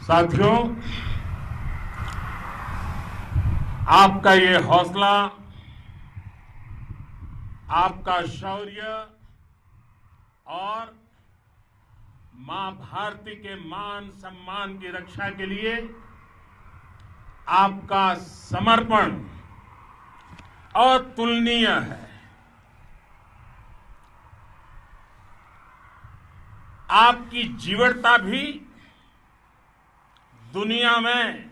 साथियों, आपका ये हौसला, आपका शौर्य और मां भारती के मान सम्मान की रक्षा के लिए आपका समर्पण अतुलनीय है। आपकी जीवटता भी दुनिया में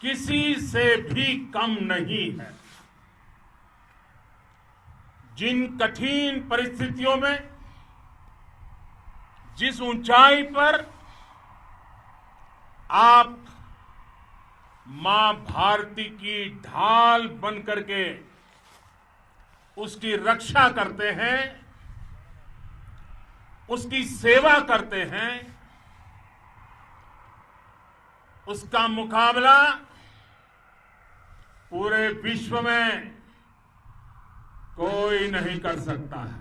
किसी से भी कम नहीं है। जिन कठिन परिस्थितियों में, जिस ऊंचाई पर आप मां भारती की ढाल बन करके उसकी रक्षा करते हैं, उसकी सेवा करते हैं, उसका मुकाबला पूरे विश्व में कोई नहीं कर सकता है।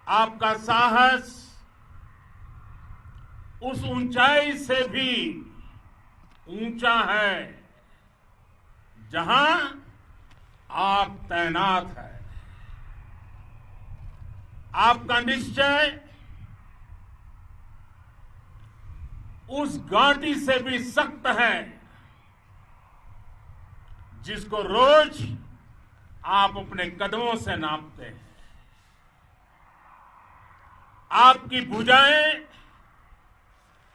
आपका साहस उस ऊंचाई से भी ऊंचा है जहां आप तैनात हैं। आपका निश्चय उस घाटी से भी सख्त है जिसको रोज आप अपने कदमों से नापते हैं। आपकी भुजाएं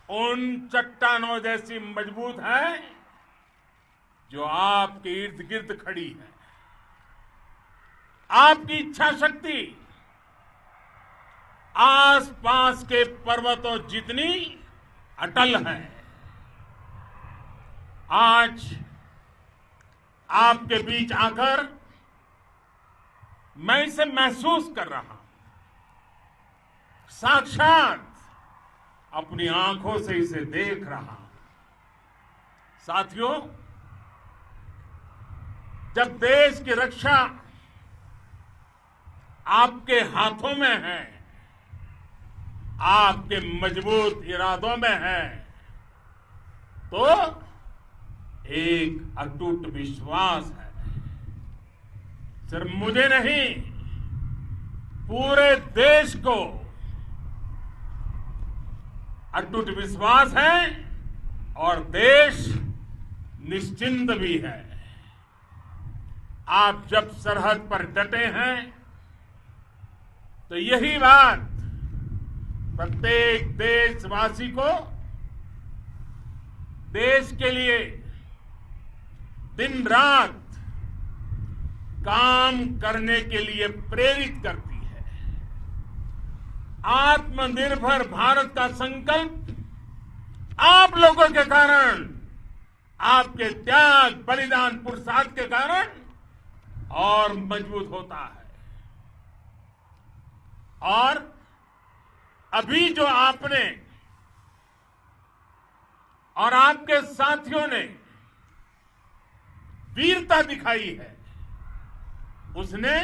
उन चट्टानों जैसी मजबूत है जो आपके इर्द गिर्द खड़ी है। आपकी इच्छा शक्ति आसपास के पर्वतों जितनी अटल है। आज आपके बीच आकर मैं इसे महसूस कर रहा हूं, साक्षात अपनी आंखों से इसे देख रहा हूं। साथियों, जब देश की रक्षा आपके हाथों में है, आपके मजबूत इरादों में है, तो एक अटूट विश्वास है। सिर्फ मुझे नहीं, पूरे देश को अटूट विश्वास है और देश निश्चिंत भी है। आप जब सरहद पर डटे हैं तो यही बात प्रत्येक देशवासी को देश के लिए दिन रात काम करने के लिए प्रेरित करती है। आत्मनिर्भर भारत का संकल्प आप लोगों के कारण, आपके त्याग, बलिदान, पुरुषार्थ के कारण और मजबूत होता है। और अभी जो आपने और आपके साथियों ने वीरता दिखाई है, उसने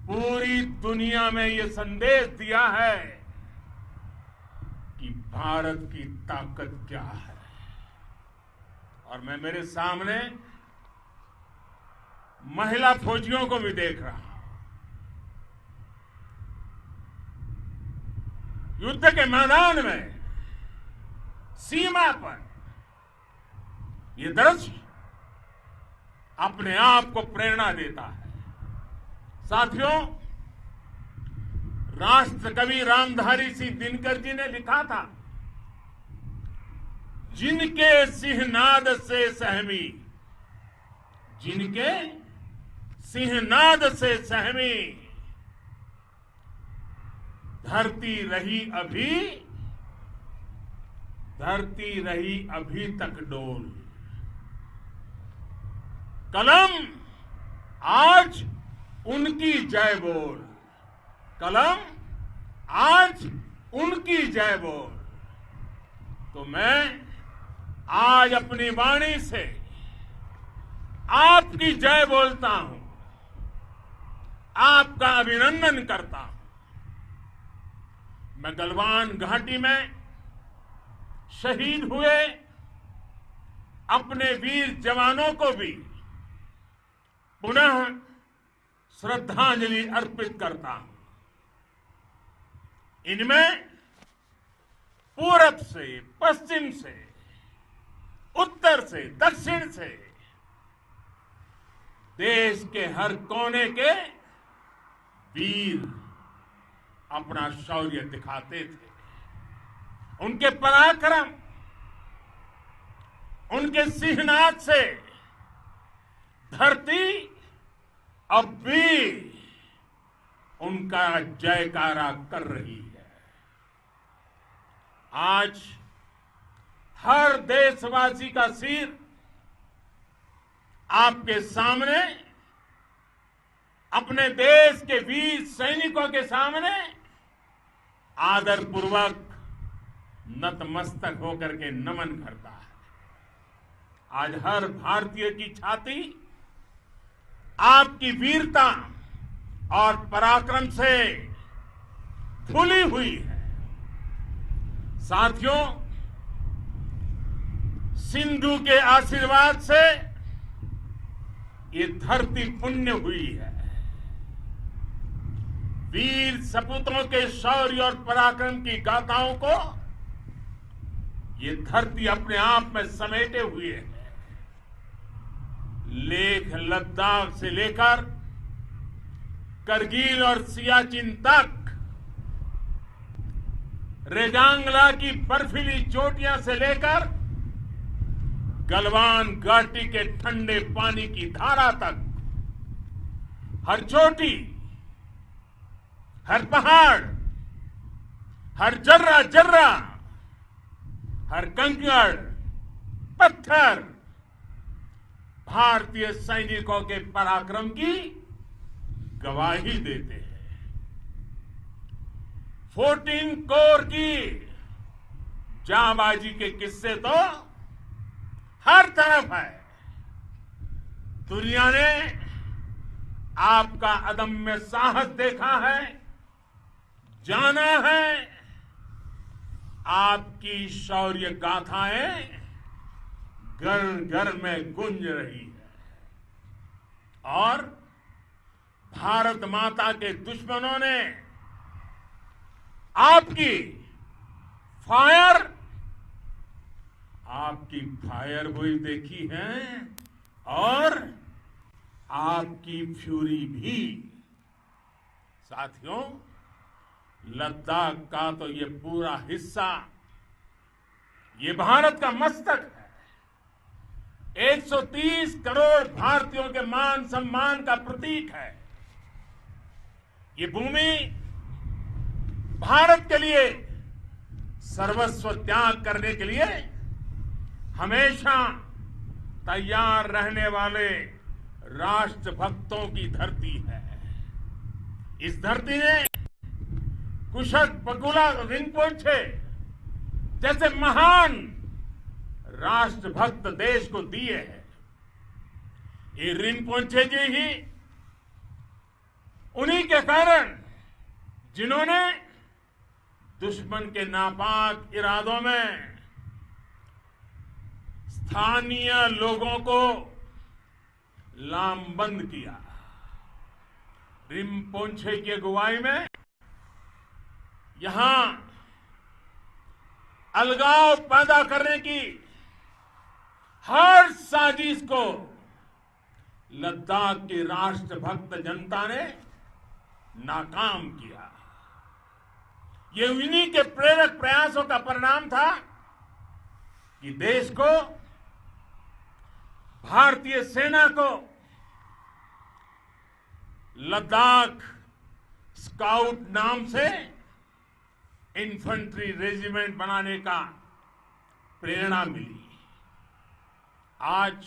पूरी दुनिया में यह संदेश दिया है कि भारत की ताकत क्या है। और मैं मेरे सामने महिला फौजियों को भी देख रहा हूं। युद्ध के मैदान में, सीमा पर यह दृश्य अपने आप को प्रेरणा देता है। साथियों, राष्ट्र कवि रामधारी सिंह दिनकर जी ने लिखा था, जिनके सिंहनाद से सहमी, जिनके सिंहनाद से सहमी, धरती रही अभी तक डोल। कलम आज उनकी जय बोल, कलम आज उनकी जय बोल। तो मैं आज अपनी वाणी से आपकी जय बोलता हूं, आपका अभिनंदन करता हूं। मैं गलवान घाटी में शहीद हुए अपने वीर जवानों को भी पुनः श्रद्धांजलि अर्पित करता हूं। इनमें पूरब से, पश्चिम से, उत्तर से, दक्षिण से देश के हर कोने के वीर अपना शौर्य दिखाते थे। उनके पराक्रम, उनके सिंहनाद से धरती अब भी उनका जयकारा कर रही है। आज हर देशवासी का सिर आपके सामने, अपने देश के वीर सैनिकों के सामने आदरपूर्वक नतमस्तक होकर के नमन करता है। आज हर भारतीय की छाती आपकी वीरता और पराक्रम से फूली हुई है। साथियों, सिंधु के आशीर्वाद से ये धरती पुण्य हुई है। वीर सपूतों के शौर्य और पराक्रम की गाथाओं को ये धरती अपने आप में समेटे हुए है। लेह लद्दाख से लेकर करगिल और सियाचिन तक, रेजांगला की बर्फीली चोटियां से लेकर गलवान घाटी के ठंडे पानी की धारा तक, हर चोटी, हर पहाड़, हर जर्रा जर्रा, हर कंकड़, पत्थर भारतीय सैनिकों के पराक्रम की गवाही देते हैं। 14 कोर की जांबाजी के किस्से तो हर तरफ है। दुनिया ने आपका अदम्य साहस देखा है, जाना है। आपकी शौर्य गाथाएं घर घर में गूंज रही है और भारत माता के दुश्मनों ने आपकी फायर हुई देखी है और आपकी फ्यूरी भी। साथियों, लद्दाख का तो ये पूरा हिस्सा ये भारत का मस्तक है। 130 करोड़ भारतीयों के मान सम्मान का प्रतीक है। ये भूमि भारत के लिए सर्वस्व त्याग करने के लिए हमेशा तैयार रहने वाले राष्ट्रभक्तों की धरती है। इस धरती ने कुशक बकुला रिनपोचे जैसे महान राष्ट्रभक्त देश को दिए हैं। ये रिनपोचे जी ही उन्हीं के कारण जिन्होंने दुश्मन के नापाक इरादों में स्थानीय लोगों को लामबंद किया। रिनपोचे की अगुवाई में यहां अलगाव पैदा करने की हर साजिश को लद्दाख की राष्ट्रभक्त जनता ने नाकाम किया। ये उन्हीं के प्रेरक प्रयासों का परिणाम था कि देश को, भारतीय सेना को लद्दाख स्काउट नाम से इन्फेंट्री रेजिमेंट बनाने का प्रेरणा मिली। आज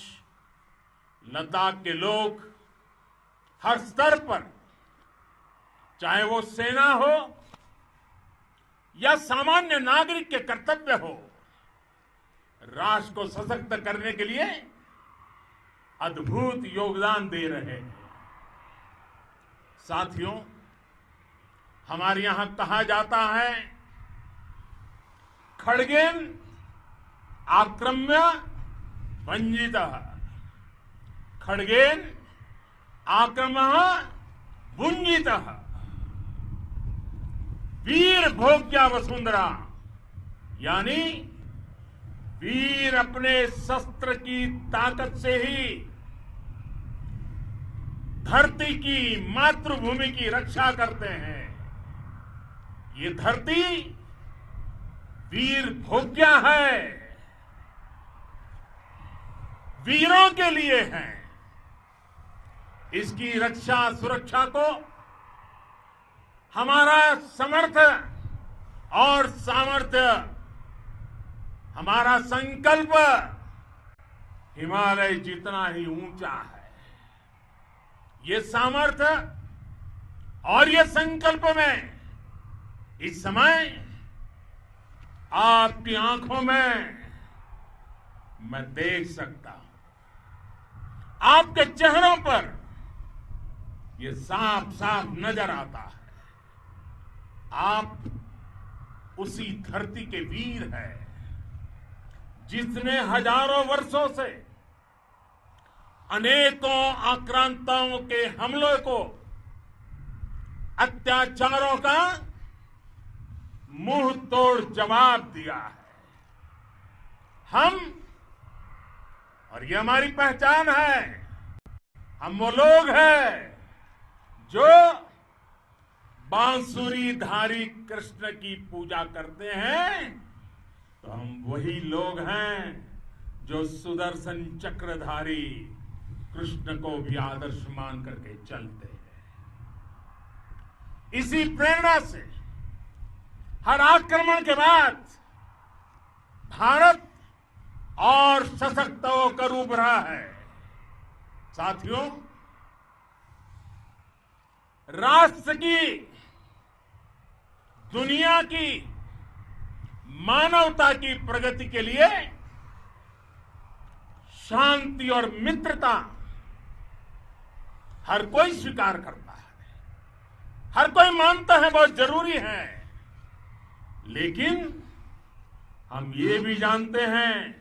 लद्दाख के लोग हर स्तर पर, चाहे वो सेना हो या सामान्य नागरिक के कर्तव्य हो, राष्ट्र को सशक्त करने के लिए अद्भुत योगदान दे रहे हैं। साथियों, हमारे यहां कहा जाता है खड्गेन आक्रम्य भंजितः, खड्गेन आक्रमः भुंजितः, वीर भोग्या वसुंधरा, यानी वीर अपने शस्त्र की ताकत से ही धरती की, मातृभूमि की रक्षा करते हैं। ये धरती वीर भोग्या है, वीरों के लिए है। इसकी रक्षा सुरक्षा को हमारा समर्थ और सामर्थ्य, हमारा संकल्प हिमालय जितना ही ऊंचा है। ये सामर्थ्य और ये संकल्प में इस समय आपकी आंखों में मैं देख सकता हूं, आपके चेहरों पर ये साफ साफ नजर आता है। आप उसी धरती के वीर हैं जिसने हजारों वर्षों से अनेकों आक्रांताओं के हमलों को, अत्याचारों का मुंह तोड़ जवाब दिया है। हम, और ये हमारी पहचान है, हम वो लोग हैं जो बांसुरीधारी कृष्ण की पूजा करते हैं, तो हम वही लोग हैं जो सुदर्शन चक्रधारी कृष्ण को भी आदर्श मान करके चलते हैं। इसी प्रेरणा से हर आक्रमण के बाद भारत और सशक्त होकर उभरा है। साथियों, राष्ट्र की, दुनिया की, मानवता की प्रगति के लिए शांति और मित्रता हर कोई स्वीकार करता है, हर कोई मानता है बहुत जरूरी है। लेकिन हम ये भी जानते हैं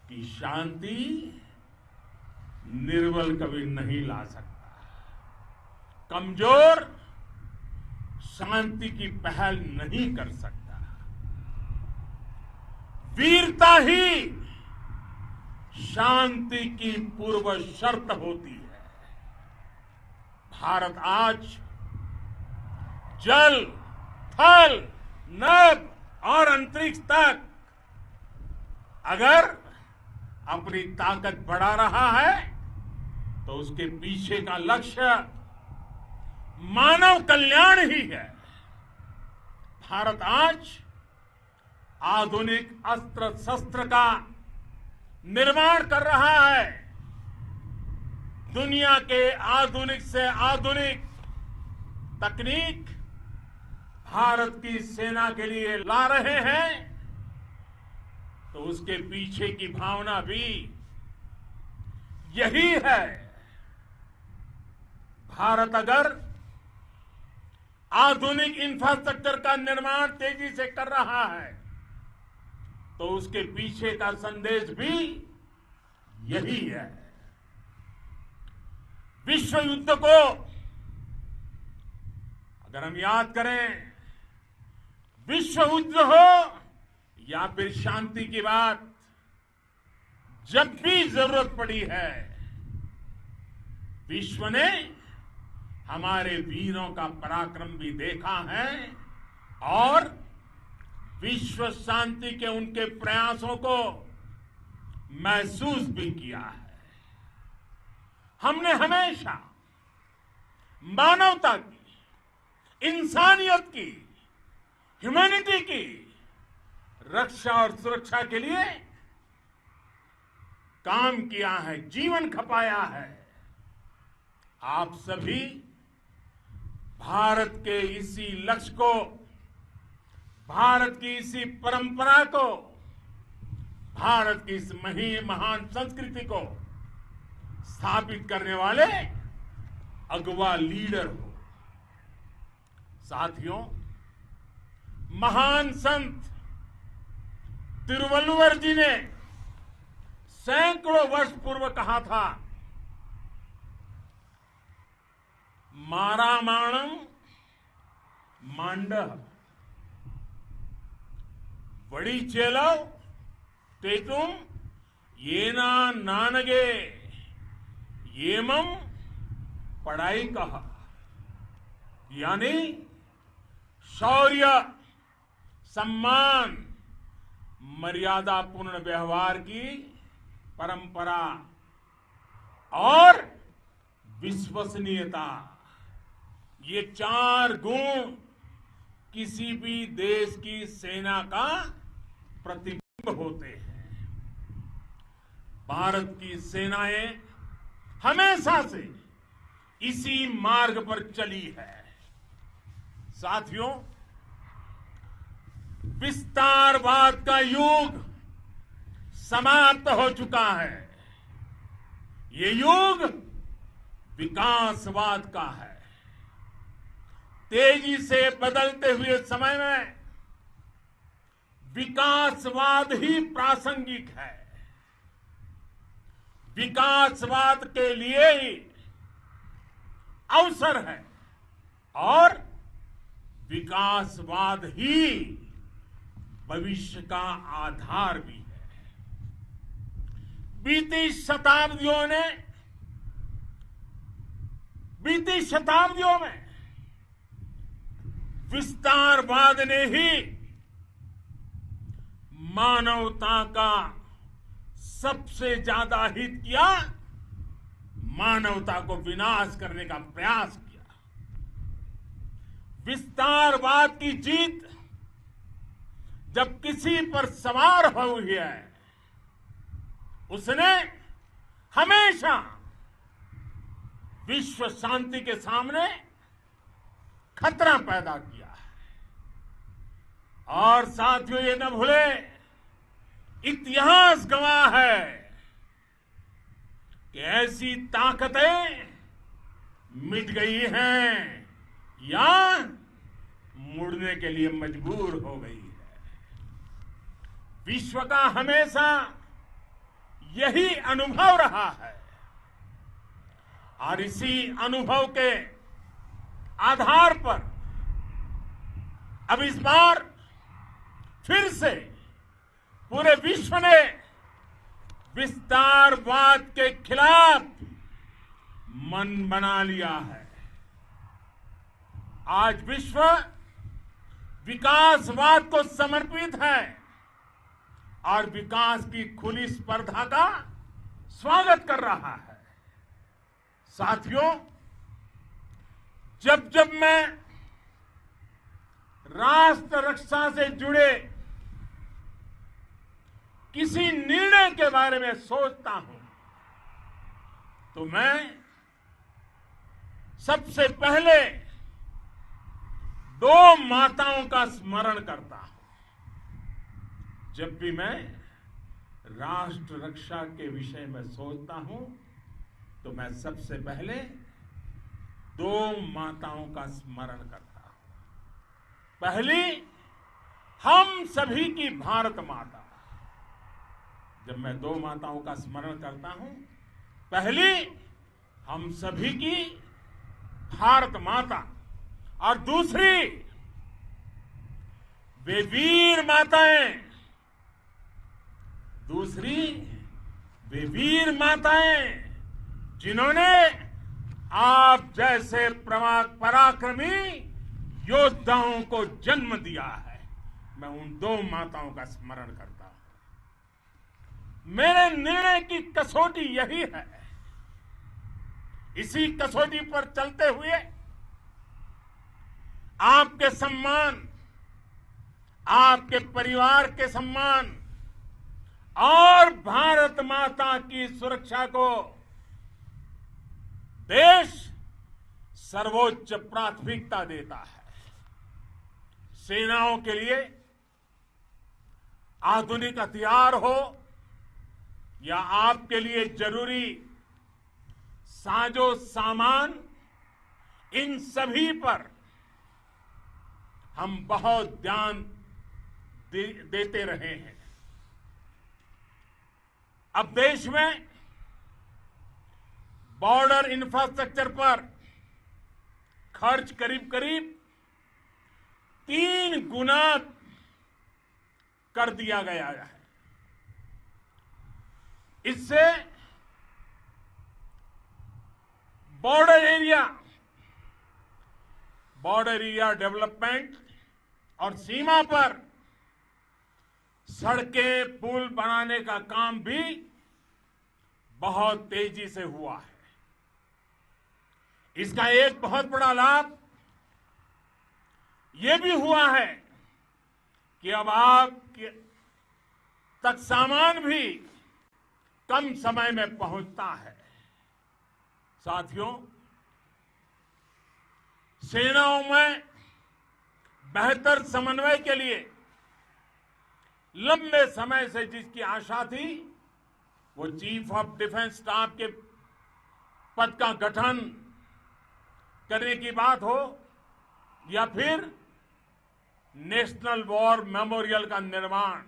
कि शांति निर्बल कभी नहीं ला सकता। कमजोर शांति की पहल नहीं कर सकता। वीरता ही शांति की पूर्व शर्त होती है। भारत आज जल, थल, नभ और अंतरिक्ष तक अगर अपनी ताकत बढ़ा रहा है तो उसके पीछे का लक्ष्य मानव कल्याण ही है। भारत आज आधुनिक अस्त्र शस्त्र का निर्माण कर रहा है। दुनिया के आधुनिक से आधुनिक तकनीक भारत की सेना के लिए ला रहे हैं, तो उसके पीछे की भावना भी यही है। भारत अगर आधुनिक इंफ्रास्ट्रक्चर का निर्माण तेजी से कर रहा है तो उसके पीछे का संदेश भी यही है। विश्व युद्ध को अगर हम याद करें, विश्व युद्ध हो या फिर शांति की बात, जब भी जरूरत पड़ी है, विश्व ने हमारे वीरों का पराक्रम भी देखा है और विश्व शांति के उनके प्रयासों को महसूस भी किया है। हमने हमेशा मानवता की, इंसानियत की, ह्यूमैनिटी की रक्षा और सुरक्षा के लिए काम किया है, जीवन खपाया है। आप सभी भारत के इसी लक्ष्य को, भारत की इसी परंपरा को, भारत की इस महान संस्कृति को स्थापित करने वाले अगवा लीडर हो। साथियों, महान संत तिरुवल्लुवर जी ने सैकड़ों वर्ष पूर्व कहा था, मारामाणम मांडह वड़ी चेलव तेतुम येना नानगे येमम पढ़ाई कहा। यानी शौर्य, सम्मान, मर्यादापूर्ण व्यवहार की परंपरा और विश्वसनीयता, ये 4 गुण किसी भी देश की सेना का प्रतिबिंब होते हैं। भारत की सेनाएं हमेशा से इसी मार्ग पर चली है। साथियों, विस्तारवाद का युग समाप्त हो चुका है। ये युग विकासवाद का है। तेजी से बदलते हुए समय में विकासवाद ही प्रासंगिक है। विकासवाद के लिए ही अवसर है और विकासवाद ही भविष्य का आधार भी है। बीती शताब्दियों में विस्तारवाद ने ही मानवता का सबसे ज्यादा हित किया, मानवता को विनाश करने का प्रयास किया। विस्तारवाद की जीत जब किसी पर सवार हुई है, उसने हमेशा विश्व शांति के सामने खतरा पैदा किया है। और साथियों, ये न भूले, इतिहास गवाह है कि ऐसी ताकतें मिट गई हैं या मुड़ने के लिए मजबूर हो गई है। विश्व का हमेशा यही अनुभव रहा है और इसी अनुभव के आधार पर अब इस बार फिर से पूरे विश्व ने विस्तारवाद के खिलाफ मन बना लिया है। आज विश्व विकासवाद को समर्पित है और विकास की खुली स्पर्धा का स्वागत कर रहा है। साथियों, जब जब मैं राष्ट्र रक्षा से जुड़े किसी निर्णय के बारे में सोचता हूं तो मैं सबसे पहले 2 माताओं का स्मरण करता हूं। जब भी मैं राष्ट्र रक्षा के विषय में सोचता हूं तो मैं सबसे पहले 2 माताओं का स्मरण करता हूं। पहली, हम सभी की भारत माता। जब मैं 2 माताओं का स्मरण करता हूं, पहली हम सभी की भारत माता और दूसरी वे वीर माताएं, जिन्होंने आप जैसे पराक्रमी योद्धाओं को जन्म दिया है। मैं उन 2 माताओं का स्मरण करता हूं। मेरे निर्णय की कसौटी यही है। इसी कसौटी पर चलते हुए आपके सम्मान, आपके परिवार के सम्मान और भारत माता की सुरक्षा को देश सर्वोच्च प्राथमिकता देता है। सेनाओं के लिए आधुनिक हथियार हो या आपके लिए जरूरी साजो सामान, इन सभी पर हम बहुत ध्यान देते रहे हैं। अब देश में बॉर्डर इंफ्रास्ट्रक्चर पर खर्च करीब करीब 3 गुना कर दिया गया है। इससे बॉर्डर एरिया डेवलपमेंट और सीमा पर सड़कें पुल बनाने का काम भी बहुत तेजी से हुआ है। इसका एक बहुत बड़ा लाभ ये भी हुआ है कि अब आप तक सामान भी कम समय में पहुंचता है। साथियों, सेनाओं में बेहतर समन्वय के लिए लंबे समय से जिसकी आशा थी, वो चीफ ऑफ डिफेंस स्टाफ के पद का गठन करने की बात हो या फिर नेशनल वॉर मेमोरियल का निर्माण,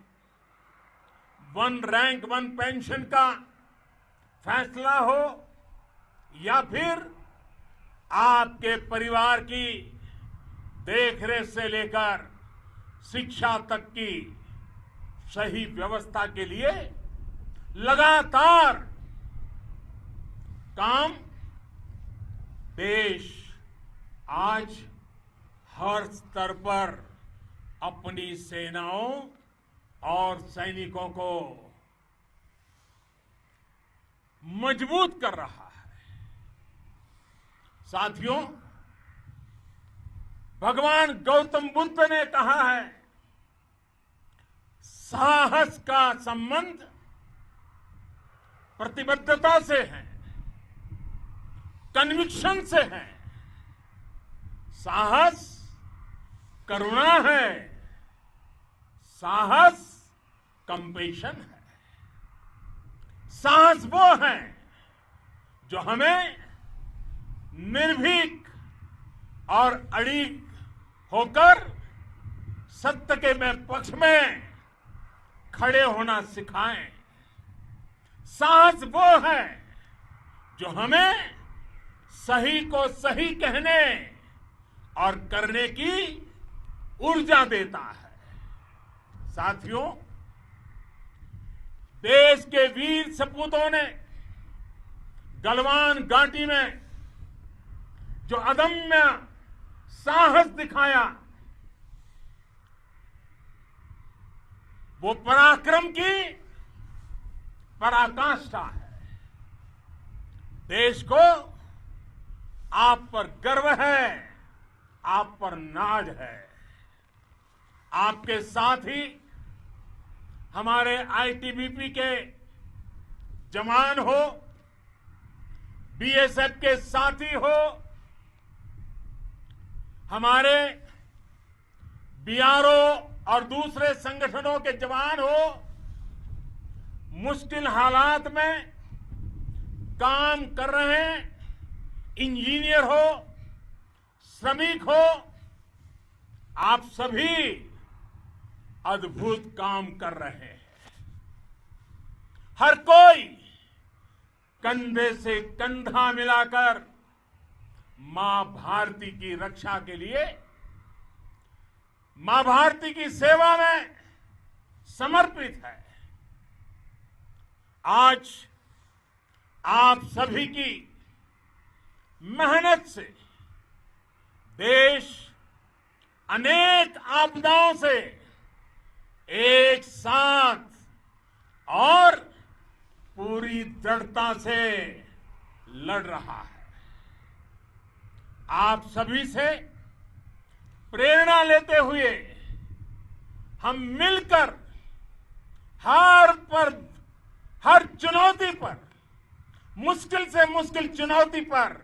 1 रैंक 1 पेंशन का फैसला हो या फिर आपके परिवार की देखरेख से लेकर शिक्षा तक की सही व्यवस्था के लिए लगातार काम देश आज हर स्तर पर अपनी सेनाओं और सैनिकों को मजबूत कर रहा है। साथियों, भगवान गौतम बुद्ध ने कहा है, साहस का संबंध प्रतिबद्धता से है, कन्विक्शन से है। साहस करुणा है, साहस कंपेशन है। साहस वो है जो हमें निर्भीक और अड़िग होकर सत्य के पक्ष में खड़े होना सिखाएं। साहस वो है जो हमें सही को सही कहने और करने की ऊर्जा देता है। साथियों, देश के वीर सपूतों ने गलवान घाटी में जो अदम्य साहस दिखाया, वो पराक्रम की पराकाष्ठा है। देश को आप पर गर्व है, आप पर नाज है। आपके साथ ही हमारे आईटीबीपी के जवान हो, बीएसएफ के साथी हो, हमारे बीआरओ और दूसरे संगठनों के जवान हो, मुश्किल हालात में काम कर रहे हैं, इंजीनियर हो, श्रमिक हो, आप सभी अद्भुत काम कर रहे हैं। हर कोई कंधे से कंधा मिलाकर मां भारती की रक्षा के लिए, मां भारती की सेवा में समर्पित है। आज आप सभी की मेहनत से देश अनेक आपदाओं से एक साथ और पूरी दृढ़ता से लड़ रहा है। आप सभी से प्रेरणा लेते हुए हम मिलकर हर चुनौती पर, मुश्किल से मुश्किल चुनौती पर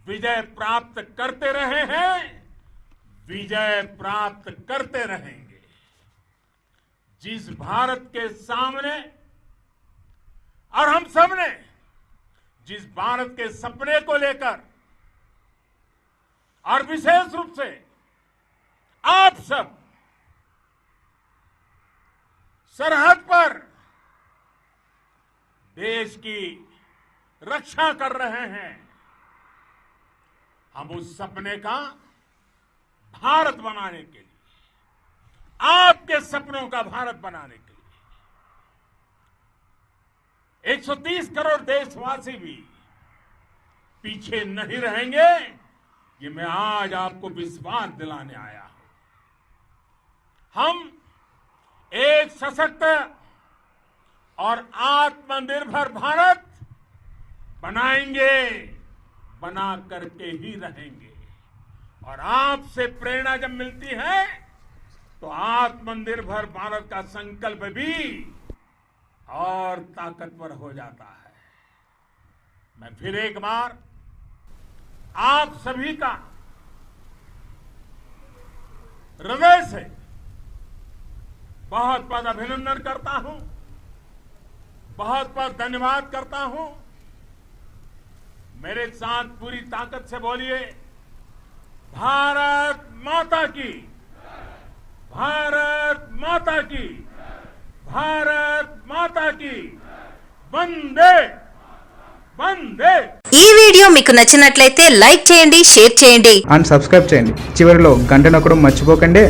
विजय प्राप्त करते रहे हैं, विजय प्राप्त करते रहेंगे। जिस भारत के सामने और हम सबने जिस भारत के सपने को लेकर और विशेष रूप से आप सब सरहद पर देश की रक्षा कर रहे हैं। हम उस सपने का भारत बनाने के लिए, आपके सपनों का भारत बनाने के लिए 130 करोड़ देशवासी भी पीछे नहीं रहेंगे, ये मैं आज आपको विश्वास दिलाने आया हूं। हम एक सशक्त और आत्मनिर्भर भारत बनाएंगे, बना करके ही रहेंगे। और आपसे प्रेरणा जब मिलती है तो आत्मनिर्भर भारत का संकल्प भी और ताकतवर हो जाता है। मैं फिर एक बार आप सभी का हृदय से बहुत बहुत अभिनंदन करता हूं, बहुत बहुत धन्यवाद करता हूं। मेरे साथ पूरी ताकत से बोलिए, भारत माता की, भारत माता की, भारत माता की, वंदे वंदे। ఈ వీడియో మీకు నచ్చినట్లయితే లైక్ చేయండి, షేర్ చేయండి అండ్ సబ్స్క్రైబ్ చేయండి. చివరిలో గంట నొక్కడం మర్చిపోకండి.